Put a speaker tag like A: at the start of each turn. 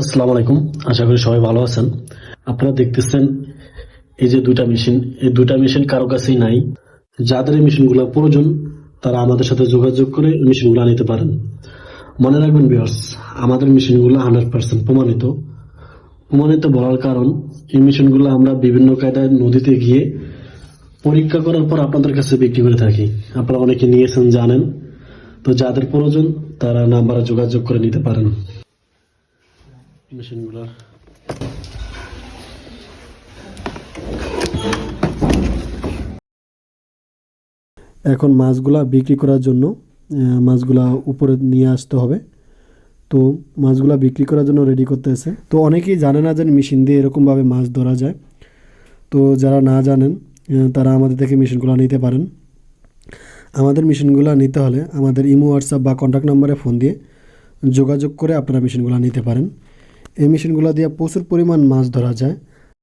A: আসসালামু আলাইকুম, আশা করি সবাই ভালো আছেন। আপনারা দেখতেছেন এই যে দুইটা মেশিন, এই দুইটা মেশিন কারো কাছেই নাই। যাদের এই মেশিনগুলো প্রয়োজন তারা আমাদের সাথে যোগাযোগ করে মেশিনগুলো নিতে পারেন। মনে রাখবেন ভিউয়ার্স, আমাদের মেশিনগুলো 100% প্রমাণিত বলার কারণ এই মেশিনগুলো আমরা বিভিন্ন কায়দায় নদীতে গিয়ে পরীক্ষা করার পর আপনাদের কাছে বিক্রি করে থাকি। আপনারা অনেকে নিয়েছেন, জানেন। তো যাদের প্রয়োজন তারা নাম্বারে যোগাযোগ করে নিতে পারেন মেশিনগুলো। এখন মাছগুলা বিক্রি করার জন্য মাছগুলা উপরে নিয়ে আসতে হবে। তো মাছগুলা বিক্রি করার জন্য রেডি করতেছে। তো অনেকেই জানে না যে মেশিন দিয়ে এরকমভাবে মাছ ধরা যায়। তো যারা না জানেন তারা আমাদের থেকে মেশিনগুলো নিতে পারেন। আমাদের মেশিনগুলো নিতে হলে আমাদের ইমো, হোয়াটসঅ্যাপ বা কন্ট্যাক্ট নাম্বারে ফোন দিয়ে যোগাযোগ করে আপনারা মেশিনগুলো নিতে পারেন। এই মেশিনগুলো দিয়ে প্রচুর পরিমাণ মাছ ধরা যায়।